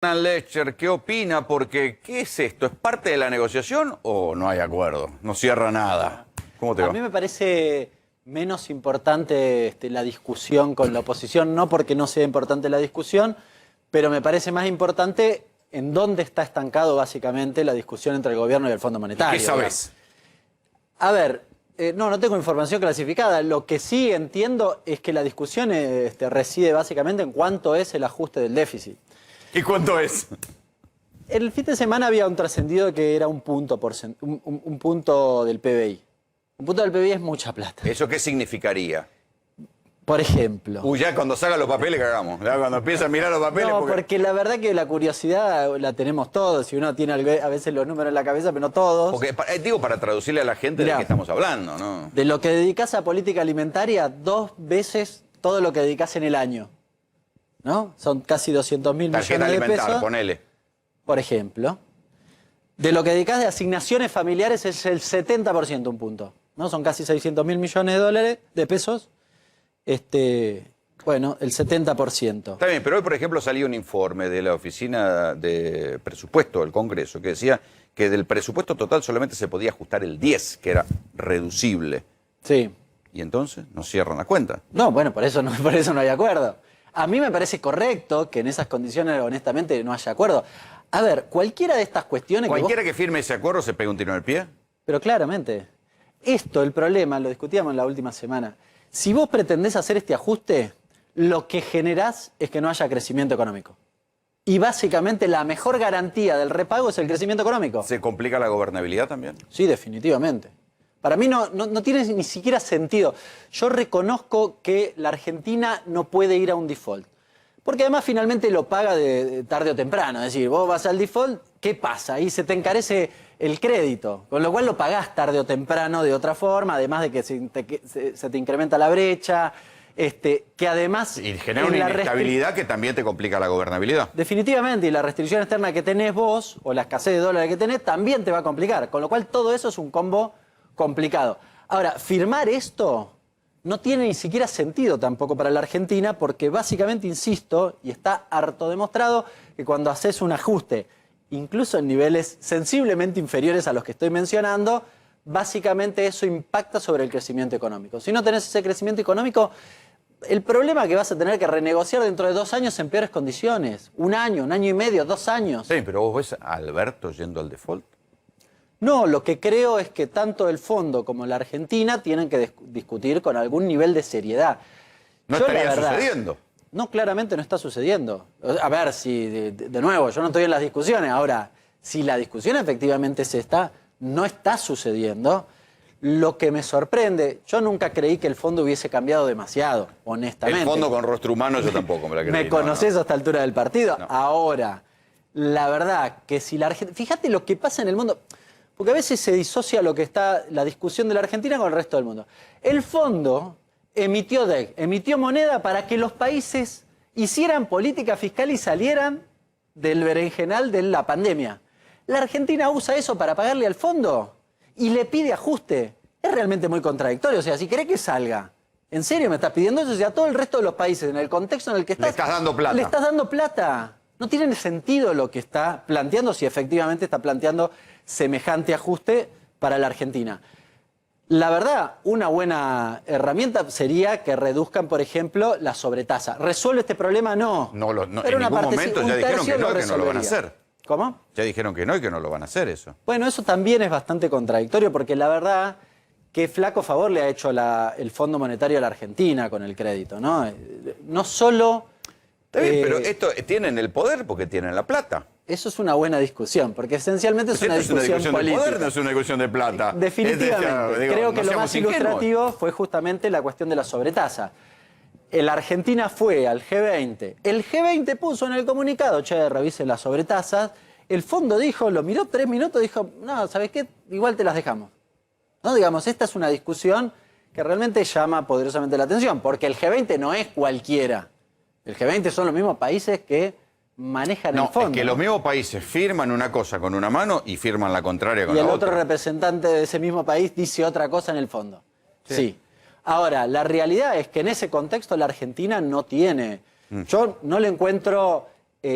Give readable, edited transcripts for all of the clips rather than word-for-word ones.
Hernán Lecher, ¿qué opina? Porque, ¿qué es esto? ¿Es parte de la negociación o no hay acuerdo? No cierra nada. ¿Cómo te va? A mí me parece menos importante la discusión con la oposición, no porque no sea importante la discusión, pero me parece más importante en dónde está estancado básicamente la discusión entre el gobierno y el Fondo Monetario. ¿Qué sabes? A ver, no tengo información clasificada. Lo que sí entiendo es que la discusión reside básicamente en cuánto es el ajuste del déficit. ¿Y cuánto es? El fin de semana había un trascendido que era un punto del PBI. Un punto del PBI es mucha plata. ¿Eso qué significaría? Por ejemplo. Uy, ya cuando salgan los papeles cagamos. Ya cuando empieza a mirar los papeles... No, porque la verdad que la curiosidad la tenemos todos. Si uno tiene a veces los números en la cabeza, pero no todos. Porque, digo, para traducirle a la gente de Mirá, qué estamos hablando, ¿no? De lo que dedicás a política alimentaria, 2 veces todo lo que dedicás en el año. ¿No? Son casi 200.000 millones Tarjeta de alimentar, pesos. ponele. Por ejemplo. De lo que dedicás de asignaciones familiares es el 70% un punto. ¿No? Son casi 600.000 millones de pesos. Bueno, el 70%. Está bien, pero hoy, por ejemplo, salió un informe de la Oficina de Presupuesto del Congreso que decía que del presupuesto total solamente se podía ajustar el 10, que era reducible. Sí. Y entonces no cierran la cuenta. No, bueno, por eso no hay acuerdo. A mí me parece correcto que en esas condiciones, honestamente, no haya acuerdo. A ver, cualquiera de estas cuestiones... Cualquiera que firme ese acuerdo se pega un tiro en el pie. Pero claramente, el problema, lo discutíamos en la última semana. Si vos pretendés hacer este ajuste, lo que generás es que no haya crecimiento económico. Y básicamente la mejor garantía del repago es el crecimiento económico. ¿Se complica la gobernabilidad también? Sí, definitivamente. Para mí no tiene ni siquiera sentido. Yo reconozco que la Argentina no puede ir a un default. Porque además finalmente lo paga de tarde o temprano. Es decir, vos vas al default, ¿qué pasa? Ahí se te encarece el crédito. Con lo cual lo pagás tarde o temprano de otra forma, además de que se te incrementa la brecha, que además... Y genera una inestabilidad que también te complica la gobernabilidad. Definitivamente, y la restricción externa que tenés vos, o la escasez de dólares que tenés, también te va a complicar. Con lo cual todo eso es un combo complicado. Ahora, firmar esto no tiene ni siquiera sentido tampoco para la Argentina porque básicamente, insisto, y está harto demostrado, que cuando haces un ajuste, incluso en niveles sensiblemente inferiores a los que estoy mencionando, básicamente eso impacta sobre el crecimiento económico. Si no tenés ese crecimiento económico, el problema es que vas a tener que renegociar dentro de 2 años en peores condiciones. 1 año, 1 año y medio, 2 años. Sí, pero vos ves a Alberto yendo al default. No, lo que creo es que tanto el Fondo como la Argentina tienen que discutir con algún nivel de seriedad. No estaría sucediendo. No, claramente no está sucediendo. A ver, si de nuevo, yo no estoy en las discusiones. Ahora, si la discusión efectivamente no está sucediendo, lo que me sorprende, yo nunca creí que el Fondo hubiese cambiado demasiado, honestamente. El Fondo con rostro humano yo tampoco me la creí. Me conocés a esta altura del partido. No. Ahora, la verdad que si la Argentina... Fíjate lo que pasa en el mundo... Porque a veces se disocia lo que está la discusión de la Argentina con el resto del mundo. El Fondo emitió moneda para que los países hicieran política fiscal y salieran del berenjenal de la pandemia. La Argentina usa eso para pagarle al Fondo y le pide ajuste. Es realmente muy contradictorio. O sea, si querés que salga, ¿en serio me estás pidiendo eso? O sea, a todo el resto de los países, en el contexto en el que estás... Le estás dando plata. Le estás dando plata. No tiene sentido lo que está planteando, si efectivamente está planteando semejante ajuste para la Argentina. La verdad, una buena herramienta sería que reduzcan, por ejemplo, la sobretasa. ¿Resuelve este problema? No. Pero en ningún momento ya dijeron que no, que no lo van a hacer. ¿Cómo? Ya dijeron que no y que no lo van a hacer eso. Bueno, eso también es bastante contradictorio porque la verdad que flaco favor le ha hecho el Fondo Monetario a la Argentina con el crédito, ¿no? No solo... Está bien, pero esto tienen el poder porque tienen la plata. Eso es una buena discusión, porque esencialmente es una discusión política. De poder, no es una discusión de plata. Definitivamente. Creo que lo más ilustrativo fue justamente la cuestión de la sobretasa. La Argentina fue al G20. El G20 puso en el comunicado, revisen las sobretasas. El Fondo dijo, lo miró 3 minutos, dijo, no, ¿sabes qué? Igual te las dejamos. ¿No? Digamos, esta es una discusión que realmente llama poderosamente la atención, porque el G20 no es cualquiera. El G20 son los mismos países que manejan el fondo. Es que los mismos países firman una cosa con una mano y firman la contraria con la otra. Y el otro representante de ese mismo país dice otra cosa en el fondo. Sí. Ahora, la realidad es que en ese contexto la Argentina no tiene... Yo no le encuentro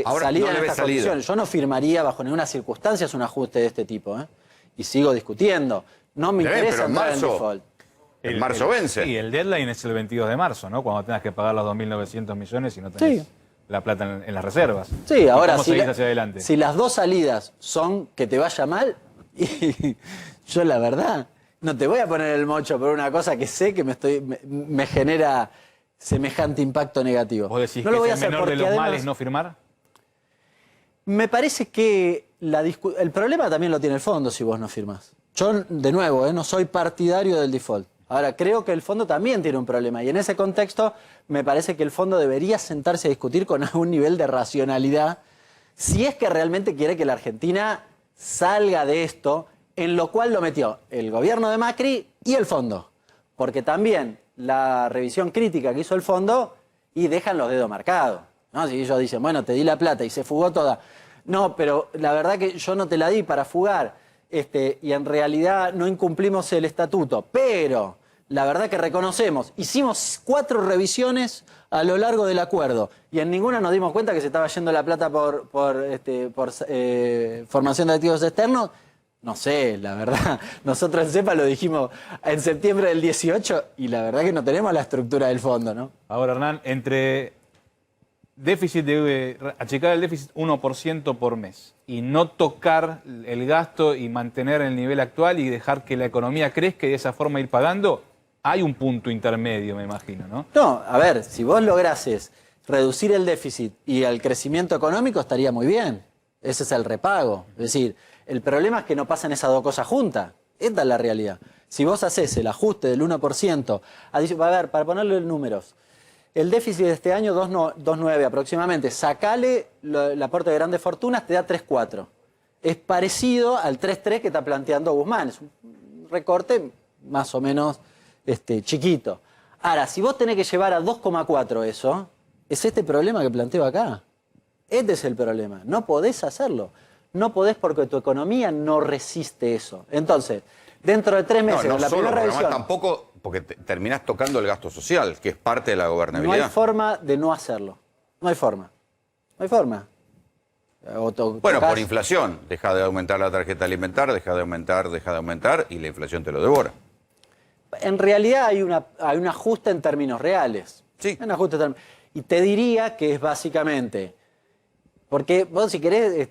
Ahora, salida no en le ves estas salida. condiciones. Yo no firmaría bajo ninguna circunstancia un ajuste de este tipo, ¿eh? Y sigo discutiendo. No me Pero interesa en entrar en marzo- default. En marzo vence. Sí, el deadline es el 22 de marzo, ¿no? Cuando tengas que pagar los 2.900 millones y no tenés Sí. la plata en las reservas. Sí, ahora ¿Cómo si, seguís hacia adelante? si las dos salidas son que te vaya mal, y yo la verdad no te voy a poner el mocho por una cosa que sé que me genera semejante impacto negativo. ¿Vos decís no que lo voy a es el hacer menor de porque los además males no firmar? me parece que el problema también lo tiene el fondo si vos no firmás. Yo, de nuevo, no soy partidario del default. Ahora, creo que el fondo también tiene un problema y en ese contexto me parece que el fondo debería sentarse a discutir con algún nivel de racionalidad si es que realmente quiere que la Argentina salga de esto, en lo cual lo metió el gobierno de Macri y el fondo. Porque también la revisión crítica que hizo el fondo y dejan los dedos marcados, ¿no? Si ellos dicen, bueno, te di la plata y se fugó toda. No, pero la verdad que yo no te la di para fugar y en realidad no incumplimos el estatuto. Pero la verdad que reconocemos, hicimos 4 revisiones a lo largo del acuerdo y en ninguna nos dimos cuenta que se estaba yendo la plata por formación de activos externos. No sé, la verdad, nosotros en CEPA lo dijimos en septiembre del 18 y la verdad que no tenemos la estructura del fondo, ¿no? Ahora, Hernán, entre achicar el déficit 1% por mes y no tocar el gasto y mantener el nivel actual y dejar que la economía crezca y de esa forma ir pagando, hay un punto intermedio, me imagino, ¿no? No, a ver, si vos lograses reducir el déficit y el crecimiento económico estaría muy bien. Ese es el repago. Es decir, el problema es que no pasan esas dos cosas juntas. Esta es la realidad. Si vos haces el ajuste del 1%, a ver, para ponerlo en números, el déficit de este año 2,9 aproximadamente. Sacale el aporte de grandes fortunas, te da 3,4. Es parecido al 3,3 que está planteando Guzmán. Es un recorte más o menos chiquito. Ahora, si vos tenés que llevar a 2,4 eso, es este problema que planteo acá. Este es el problema. No podés hacerlo. No podés porque tu economía no resiste eso. Entonces, dentro de 3 meses, No la solo, primera pero además revisión, tampoco, porque terminás tocando el gasto social, que es parte de la no gobernabilidad. hay forma de no hacerlo. No hay forma. No hay forma. Bueno, por inflación. Deja de aumentar la tarjeta alimentar, deja de aumentar y la inflación te lo devora. En realidad hay un ajuste en términos reales. Sí. Un ajuste y te diría que es básicamente, porque vos si querés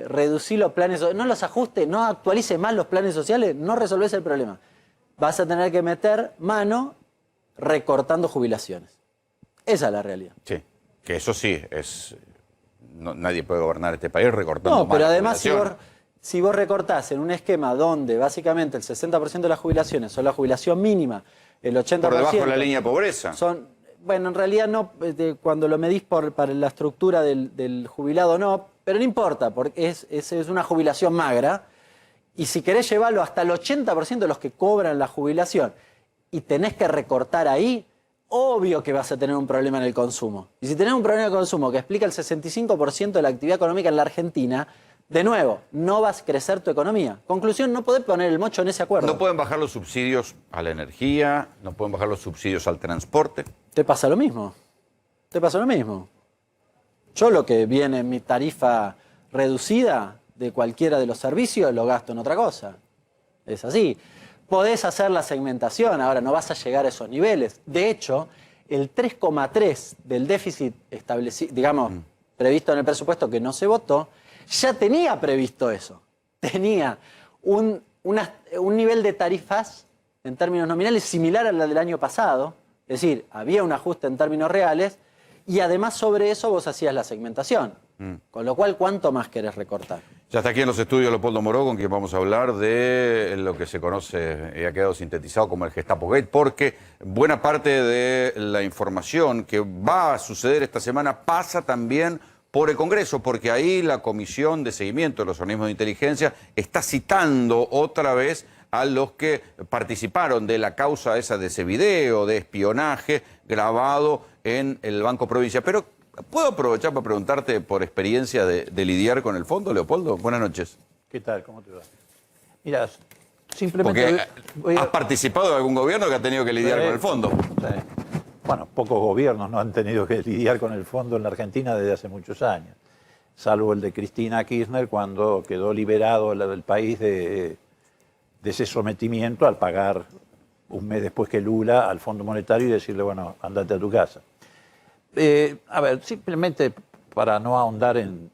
reducir los planes, no los ajustes, no actualices más los planes sociales, no resolvés el problema. Vas a tener que meter mano recortando jubilaciones. Esa es la realidad. Sí, que eso sí, nadie puede gobernar este país recortando No, más pero la además jubilación. si vos recortás en un esquema donde básicamente el 60% de las jubilaciones son la jubilación mínima, el 80% Por debajo de la línea de pobreza. bueno, en realidad no, cuando lo medís para la estructura del jubilado no, pero no importa, porque es una jubilación magra, y si querés llevarlo hasta el 80% de los que cobran la jubilación y tenés que recortar ahí, obvio que vas a tener un problema en el consumo. Y si tenés un problema en el consumo que explica el 65% de la actividad económica en la Argentina, de nuevo, no vas a crecer tu economía. Conclusión, no podés poner el mocho en ese acuerdo. No pueden bajar los subsidios a la energía, no pueden bajar los subsidios al transporte. Te pasa lo mismo. Te pasa lo mismo. Yo lo que viene en mi tarifa reducida de cualquiera de los servicios lo gasto en otra cosa. Es así. Podés hacer la segmentación, ahora no vas a llegar a esos niveles. De hecho, el 3,3 del déficit establecido, digamos, previsto en el presupuesto que no se votó, ya tenía previsto eso. Tenía un nivel de tarifas en términos nominales similar a la del año pasado. Es decir, había un ajuste en términos reales y además sobre eso vos hacías la segmentación. Con lo cual, ¿cuánto más querés recortar? Ya está aquí en los estudios Leopoldo Moró, con quien vamos a hablar de lo que se conoce y ha quedado sintetizado como el Gestapo Gate, porque buena parte de la información que va a suceder esta semana pasa también por el Congreso, porque ahí la Comisión de Seguimiento de los Organismos de Inteligencia está citando otra vez a los que participaron de la causa esa de ese video de espionaje grabado en el Banco Provincia. Pero ¿puedo aprovechar para preguntarte por experiencia de lidiar con el fondo, Leopoldo? Buenas noches. ¿Qué tal? ¿Cómo te va? Mira, simplemente... Porque has participado de algún gobierno que ha tenido que lidiar con el fondo. Bueno, pocos gobiernos no han tenido que lidiar con el fondo en la Argentina desde hace muchos años. salvo el de Cristina Kirchner cuando quedó liberado el país de ese sometimiento al pagar un mes después que Lula al Fondo Monetario y decirle, bueno, andate a tu casa. A ver, simplemente para no ahondar en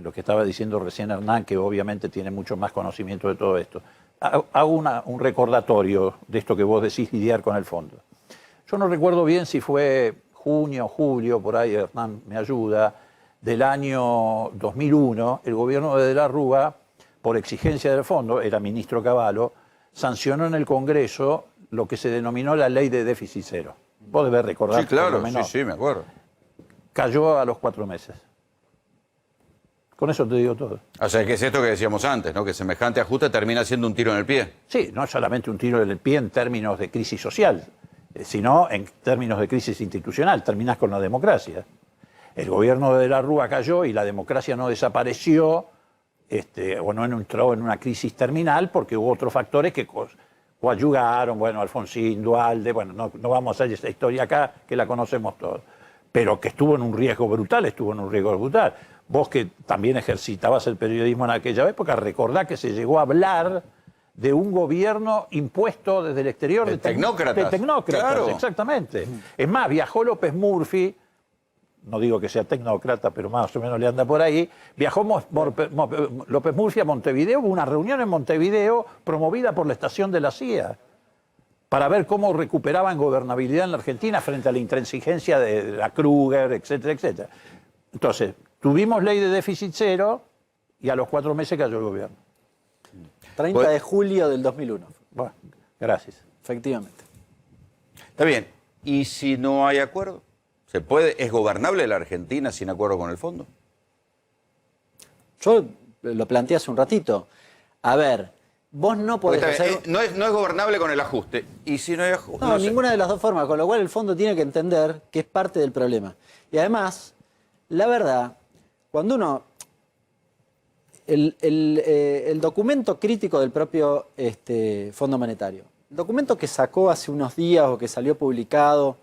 lo que estaba diciendo recién Hernán, que obviamente tiene mucho más conocimiento de todo esto, hago un recordatorio de esto que vos decís, lidiar con el fondo. Yo no recuerdo bien si fue junio, julio, por ahí Hernán me ayuda, del año 2001, el gobierno de la Rúa, por exigencia del fondo, era ministro Cavallo, sancionó en el Congreso lo que se denominó la ley de déficit cero. Vos debés recordar. Sí, claro, por lo menos. sí, me acuerdo. Cayó a los 4 meses. Con eso te digo todo. O sea, que es esto que decíamos antes, ¿no? Que semejante ajuste termina siendo un tiro en el pie. Sí, no solamente un tiro en el pie en términos de crisis social, sino en términos de crisis institucional. Terminás con la democracia. El gobierno de la Rúa cayó y la democracia no desapareció, o no entró en una crisis terminal porque hubo otros factores que coadyugaron, bueno, Alfonsín, Duhalde, bueno, no vamos a hacer esa historia acá, que la conocemos todos, pero que estuvo en un riesgo brutal, Vos que también ejercitabas el periodismo en aquella época, recordá que se llegó a hablar de un gobierno impuesto desde el exterior de tecnócratas. De tecnócratas, claro. Exactamente. Es más, viajó López Murphy, no digo que sea tecnócrata, pero más o menos le anda por ahí, viajó López Murphy a Montevideo, hubo una reunión en Montevideo promovida por la estación de la CIA para ver cómo recuperaban gobernabilidad en la Argentina frente a la intransigencia de la Kruger, etcétera, etcétera. Entonces, tuvimos ley de déficit cero y a los 4 meses cayó el gobierno. 30 de julio del 2001. Bueno, gracias. Efectivamente. Está bien. ¿Y si no hay acuerdo? ¿Se puede? ¿Es gobernable la Argentina sin acuerdo con el fondo? Yo lo planteé hace un ratito. A ver, vos no podés hacer... no es gobernable con el ajuste. ¿Y si no hay ajuste? No, sé. ninguna de las dos formas, con lo cual el fondo tiene que entender que es parte del problema. Y además, la verdad, cuando uno... El documento crítico del propio Fondo Monetario, el documento que sacó hace unos días o que salió publicado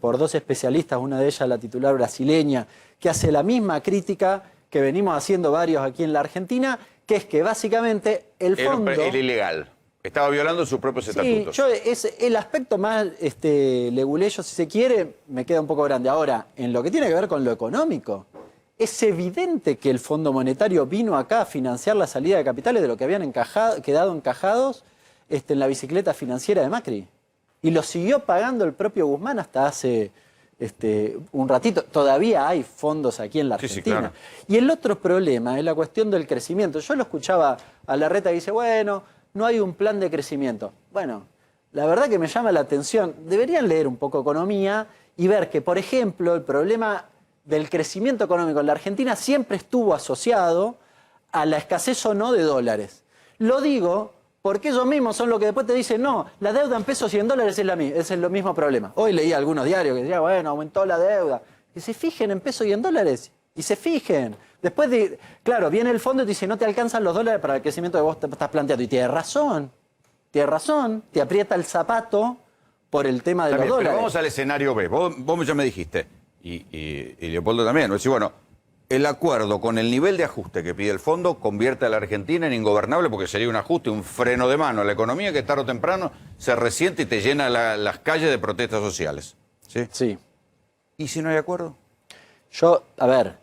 por 2 especialistas, una de ellas la titular brasileña, que hace la misma crítica que venimos haciendo varios aquí en la Argentina, que es que básicamente el fondo... Era ilegal. Estaba violando sus propios estatutos. Sí, es el aspecto más leguleyo, si se quiere, me queda un poco grande. Ahora, en lo que tiene que ver con lo económico, es evidente que el Fondo Monetario vino acá a financiar la salida de capitales de lo que habían quedado encajados en la bicicleta financiera de Macri. Y lo siguió pagando el propio Guzmán hasta hace un ratito. Todavía hay fondos aquí en la Argentina. Sí, claro. Y el otro problema es la cuestión del crecimiento. Yo lo escuchaba a Larreta que dice, bueno, no hay un plan de crecimiento. Bueno, la verdad que me llama la atención. Deberían leer un poco economía y ver que, por ejemplo, el problema del crecimiento económico en la Argentina siempre estuvo asociado a la escasez o no de dólares. Lo digo porque ellos mismos son los que después te dicen, no, la deuda en pesos y en dólares es el mismo problema. Hoy leí algunos diarios que decían, bueno, aumentó la deuda. Que se fijen en pesos y en dólares. Y se fijen. Después, claro, viene el fondo y te dice, no te alcanzan los dólares para el crecimiento que vos te estás planteando. Y tienes razón, te aprieta el zapato por el tema de los dólares. Pero vamos al escenario B. Vos ya me dijiste, y Leopoldo también, ¿no? Decir, bueno, el acuerdo con el nivel de ajuste que pide el fondo convierte a la Argentina en ingobernable porque sería un ajuste, un freno de mano a la economía que tarde o temprano se resiente y te llena las calles de protestas sociales. ¿Sí? Sí. ¿Y si no hay acuerdo? A ver,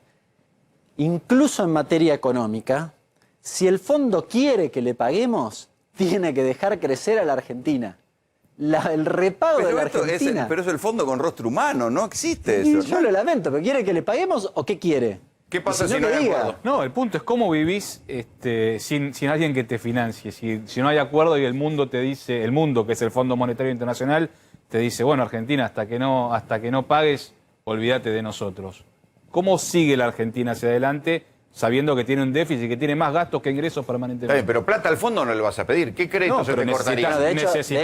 incluso en materia económica, si el fondo quiere que le paguemos, tiene que dejar crecer a la Argentina. El repago de la Argentina. Pero es el fondo con rostro humano, no existe Y eso. yo ¿no? lo lamento, pero ¿quiere que le paguemos o qué quiere? ¿Qué pasa Y si no que hay diga. acuerdo? No, el punto es cómo vivís sin alguien que te financie. Si no hay acuerdo y el mundo te dice, el mundo, que es el Fondo Monetario Internacional, te dice, bueno, Argentina, hasta que no pagues, olvídate de nosotros. ¿Cómo sigue la Argentina hacia adelante sabiendo que tiene un déficit, que tiene más gastos que ingresos permanentemente? Está bien, pero plata al fondo no le vas a pedir. ¿Qué crédito No, se pero te cortaría? Bueno, de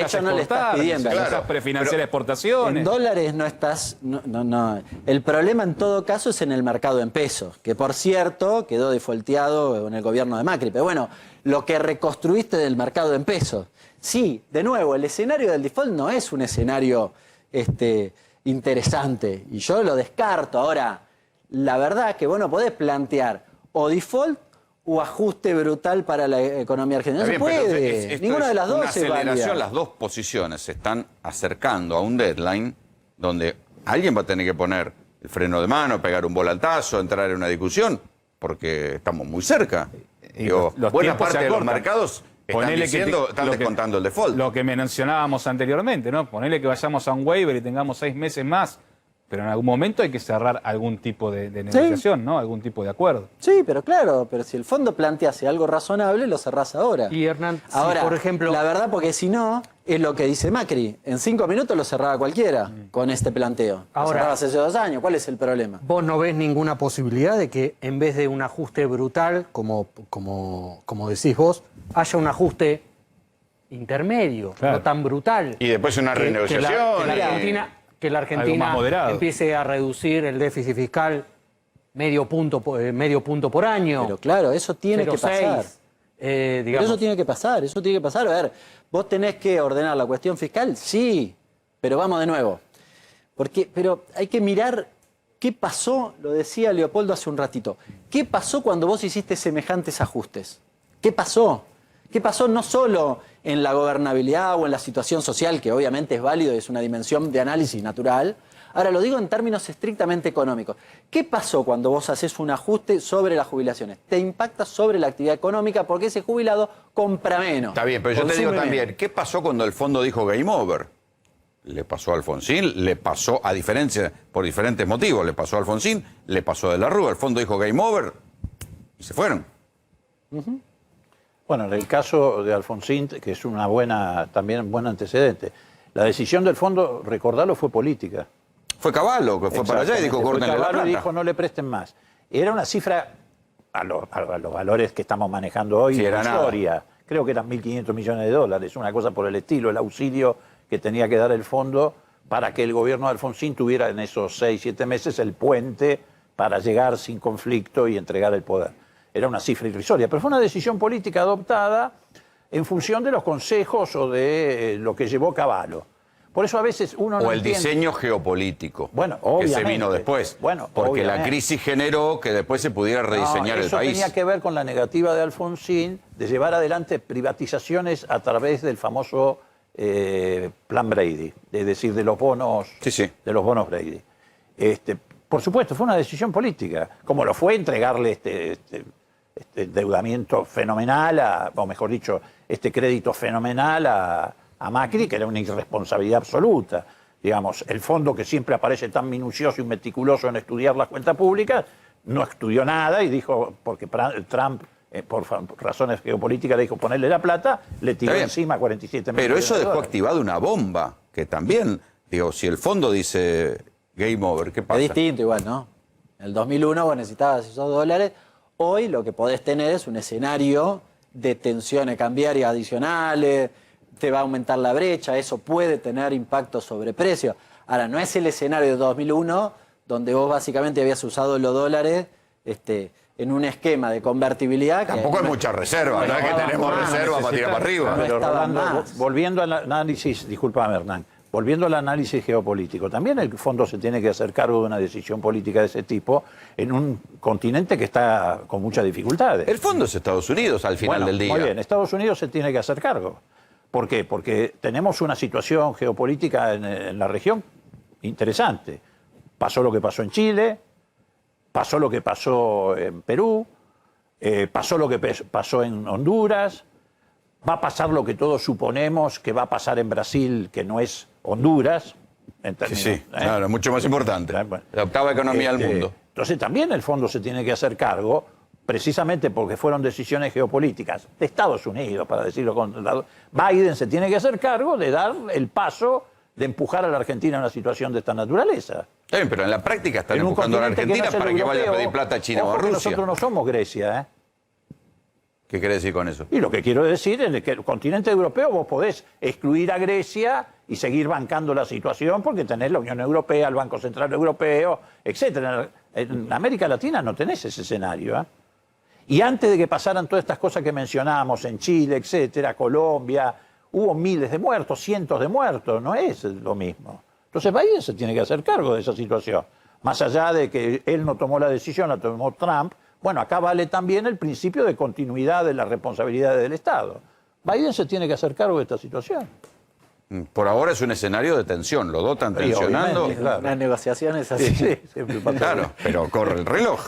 hecho no le estás pidiendo. Necesitas Claro, prefinanciar pero- exportaciones. En dólares no estás... No. El problema en todo caso es en el mercado en pesos, que por cierto quedó defolteado en el gobierno de Macri. Pero bueno, lo que reconstruiste del mercado en pesos. Sí, de nuevo, el escenario del default no es un escenario interesante. Y yo lo descarto. Ahora, la verdad que vos no podés plantear o default o ajuste brutal para la economía argentina. No Está se bien, pero puede. esto Ninguna es de las dos una es válida. aceleración, las dos posiciones se están acercando a un deadline donde alguien va a tener que poner el freno de mano, pegar un volantazo, entrar en una discusión, porque estamos muy cerca. Y Digo, los buena tiempos parte se de los acortan. mercados están Ponele diciendo, están lo que- descontando el default. Lo que mencionábamos anteriormente, ¿no? Ponele que vayamos a un waiver y tengamos 6 meses más, pero en algún momento hay que cerrar algún tipo de negociación, ¿no? Algún tipo de acuerdo. Sí, pero claro, pero si el fondo plantease algo razonable, lo cerrás ahora. Y Hernán, si, Ahora, por ejemplo, la verdad, porque si no, es lo que dice Macri. En 5 minutos lo cerraba cualquiera con este planteo. Lo Ahora- cerraba hace 2 años. ¿Cuál es el problema? vos no ves ninguna posibilidad de que en vez de un ajuste brutal, como decís vos, haya un ajuste intermedio, Claro. no tan brutal. Y después una renegociación. Que la Algo Argentina más moderado. empiece a reducir el déficit fiscal medio punto por año. Pero claro, eso tiene que 0,6, pasar. Pero digamos. eso tiene que pasar, eso tiene que pasar. A ver, vos tenés que ordenar la cuestión fiscal, sí, pero vamos de nuevo. Pero hay que mirar qué pasó, lo decía Leopoldo hace un ratito, qué pasó cuando vos hiciste semejantes ajustes. ¿Qué pasó? ¿Qué pasó no solo en la gobernabilidad o en la situación social, que obviamente es válido y es una dimensión de análisis natural? Ahora lo digo en términos estrictamente económicos. ¿Qué pasó cuando vos haces un ajuste sobre las jubilaciones? Te impacta sobre la actividad económica porque ese jubilado compra menos. Está bien, pero yo te consume digo menos. también, ¿qué pasó cuando el fondo dijo game over? Le pasó a Alfonsín, le pasó a diferencia, por diferentes motivos, le pasó a Alfonsín, le pasó a De la Rúa, el fondo dijo game over y se fueron. Bueno, en el caso de Alfonsín, que es también un buen antecedente, la decisión del fondo, recordarlo, fue política. Fue Cavallo, que fue para allá y dijo Exactamente, fue córtenle la Cavallo y plata. dijo no le presten más. Era una cifra a los valores que estamos manejando hoy, Sí, era nada. irrisoria. Creo que eran 1.500 millones de dólares, una cosa por el estilo, el auxilio que tenía que dar el fondo para que el gobierno de Alfonsín tuviera en esos 6, 7 meses el puente para llegar sin conflicto y entregar el poder. Era una cifra irrisoria, pero fue una decisión política adoptada en función de los consejos o de lo que llevó Cavallo. Por eso a veces uno no O el entiende. diseño geopolítico, Bueno, que se obviamente. vino después. Bueno, porque la obviamente. crisis generó que después se pudiera rediseñar el eso país. tenía que ver con la negativa de Alfonsín de llevar adelante privatizaciones a través del famoso plan Brady, es decir, de los bonos, Sí, sí. de los bonos Brady. Por supuesto, fue una decisión política, como lo fue entregarle este endeudamiento fenomenal, o mejor dicho, este crédito fenomenal a Macri, que era una irresponsabilidad absoluta. Digamos, el fondo que siempre aparece tan minucioso y meticuloso en estudiar las cuentas públicas, no estudió nada y dijo, porque Trump, por razones geopolíticas, le dijo ponerle la plata, le tiró Está bien. encima 47 millones Pero eso de dejó dólares. activada una bomba, que también, digo, si el fondo dice game over, ¿qué Es pasa? distinto igual, ¿no? En el 2001 vos necesitabas esos dólares. Hoy lo que podés tener es un escenario de tensiones cambiarias adicionales, te va a aumentar la brecha, eso puede tener impacto sobre precios. Ahora, no es el escenario de 2001 donde vos básicamente habías usado los dólares en un esquema de convertibilidad. que Tampoco hay mucha reserva, no es que tenemos reserva para tirar para arriba. No Pero estaba Rolando, más. volviendo al análisis, discúlpame Hernán, volviendo al análisis geopolítico, también el fondo se tiene que hacer cargo de una decisión política de ese tipo en un continente que está con muchas dificultades. El fondo es Estados Unidos al final Bueno, del día. Muy bien, Estados Unidos se tiene que hacer cargo. ¿Por qué? Porque tenemos una situación geopolítica en la región interesante. Pasó lo que pasó en Chile, pasó lo que pasó en Perú, pasó lo que pasó en Honduras, va a pasar lo que todos suponemos que va a pasar en Brasil, que no es Honduras. En Sí, términos, sí, claro, mucho más importante. Bueno. La octava economía del mundo. Entonces también el fondo se tiene que hacer cargo, precisamente porque fueron decisiones geopolíticas de Estados Unidos, para decirlo con... Biden se tiene que hacer cargo de dar el paso de empujar a la Argentina a una situación de esta naturaleza. Está bien, pero en la práctica están En un empujando a la continente Argentina no es para el que vaya a europeo. pedir plata a China o Ojo a que Rusia. nosotros no somos Grecia, ¿eh? ¿Qué quiere decir con eso? Y lo que quiero decir es que el continente europeo vos podés excluir a Grecia y seguir bancando la situación porque tenés la Unión Europea, el Banco Central Europeo, etc. En América Latina no tenés ese escenario, ¿eh? Y antes de que pasaran todas estas cosas que mencionamos en Chile, etcétera, Colombia, hubo miles de muertos, cientos de muertos, no es lo mismo. Entonces Biden se tiene que hacer cargo de esa situación. Más allá de que él no tomó la decisión, la tomó Trump, bueno, acá vale también el principio de continuidad de las responsabilidades del Estado. Biden se tiene que hacer cargo de esta situación. Por ahora es un escenario de tensión, los dos están Sí, tensionando. obviamente, claro. Las negociaciones así. Sí, sí, siempre pasa. Claro, pero corre el reloj.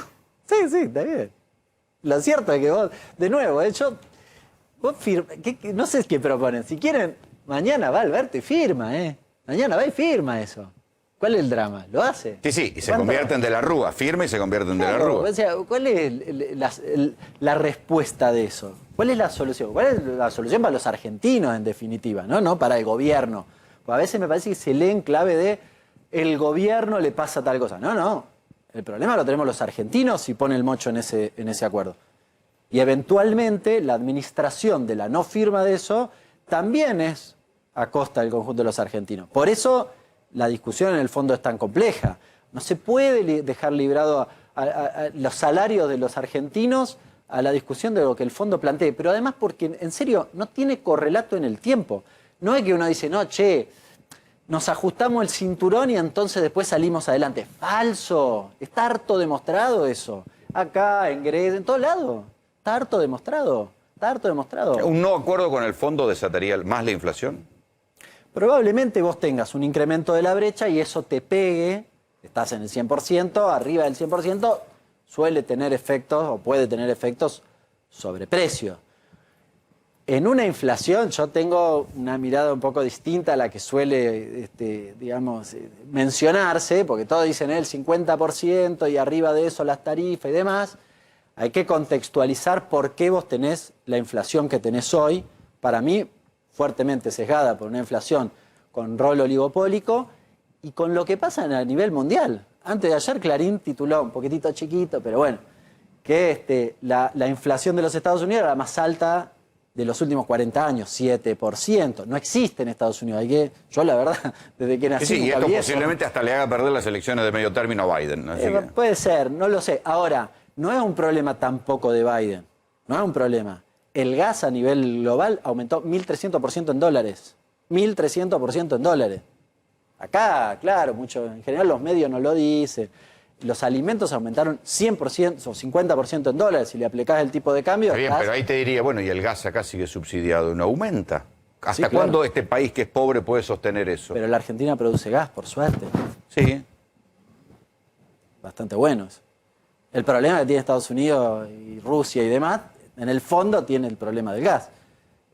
Sí, está bien. Lo cierto es que vos, de nuevo, vos no sé qué proponen. Si quieren, mañana va Alberto y firma, Mañana va y firma eso. ¿Cuál es el drama? ¿Lo hace? Sí, y se ¿Cuánto? convierten de la Rúa, firma y se convierten de la Claro, Rúa. o sea, ¿cuál es la respuesta de eso? ¿Cuál es la solución? ¿Cuál es la solución para los argentinos, en definitiva? No para el gobierno. Pues a veces me parece que se lee en clave de el gobierno le pasa tal cosa. No. El problema lo tenemos los argentinos si pone el mocho en ese acuerdo. Y eventualmente la administración de la no firma de eso también es a costa del conjunto de los argentinos. Por eso la discusión en el fondo es tan compleja. No se puede dejar librado a los salarios de los argentinos a la discusión de lo que el fondo plantee, pero además porque, en serio, no tiene correlato en el tiempo. No es que uno dice, no, nos ajustamos el cinturón y entonces después salimos adelante. Falso. Está harto demostrado eso. Acá, en Grecia, en todos lados. Está harto demostrado. ¿Un no acuerdo con el fondo desataría más la inflación? Probablemente vos tengas un incremento de la brecha y eso te pegue, estás en el 100%, arriba del 100%, suele tener efectos o puede tener efectos sobre precio. En una inflación yo tengo una mirada un poco distinta a la que suele, mencionarse, porque todos dicen el 50% y arriba de eso las tarifas y demás. Hay que contextualizar por qué vos tenés la inflación que tenés hoy. Para mí, fuertemente sesgada por una inflación con rol oligopólico y con lo que pasa a nivel mundial. Antes de ayer Clarín tituló, un poquitito chiquito, pero bueno, que la inflación de los Estados Unidos era la más alta de los últimos 40 años, 7%. No existe en Estados Unidos. Yo, la verdad, desde que nací... Sí, y esto posiblemente hasta le haga perder las elecciones de medio término a Biden. Así que... Puede ser, no lo sé. Ahora, no es un problema tampoco de Biden. No es un problema. El gas a nivel global aumentó 1.300% en dólares. 1.300% en dólares. Acá, claro, en general los medios no lo dicen. Los alimentos aumentaron 100% o 50% en dólares. Si le aplicás el tipo de cambio... Está bien, pero ahí te diría, bueno, y el gas acá sigue subsidiado, ¿no aumenta? ¿Hasta Sí, claro. cuándo este país que es pobre puede sostener eso? Pero la Argentina produce gas, por suerte. Sí. Bastante buenos. El problema que tiene Estados Unidos y Rusia y demás, en el fondo tiene el problema del gas,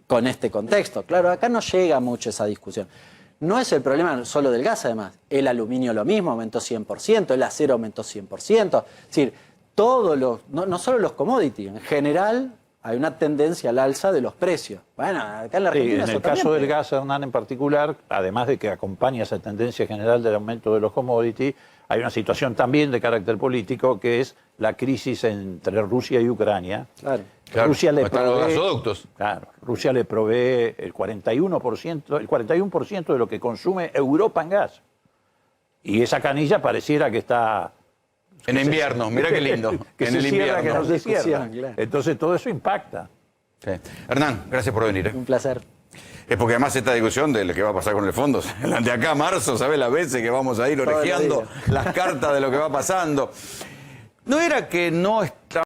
con este contexto. Claro, acá no llega mucho esa discusión. No es el problema solo del gas, además. El aluminio lo mismo, aumentó 100%, el acero aumentó 100%. Es decir, no solo los commodities, en general hay una tendencia al alza de los precios. Bueno, acá en la Argentina... en el eso caso también, del gas, Hernán, en particular, además de que acompaña esa tendencia general del aumento de los commodities, hay una situación también de carácter político que es la crisis entre Rusia y Ucrania. Claro. Rusia le están los provee, gasoductos. claro, Rusia le provee el 41% de lo que consume Europa en gas. Y esa canilla pareciera que está... En invierno, mira qué lindo. que en se el cierra, invierno. que no se cierra. Discusión, claro. Entonces todo eso impacta. Sí. Hernán, gracias por venir. Un placer. Es porque además esta discusión de lo que va a pasar con el fondo, de acá a marzo, ¿sabes las veces que vamos a ir Todos los orejeando días. las cartas de lo que va pasando? No era que no está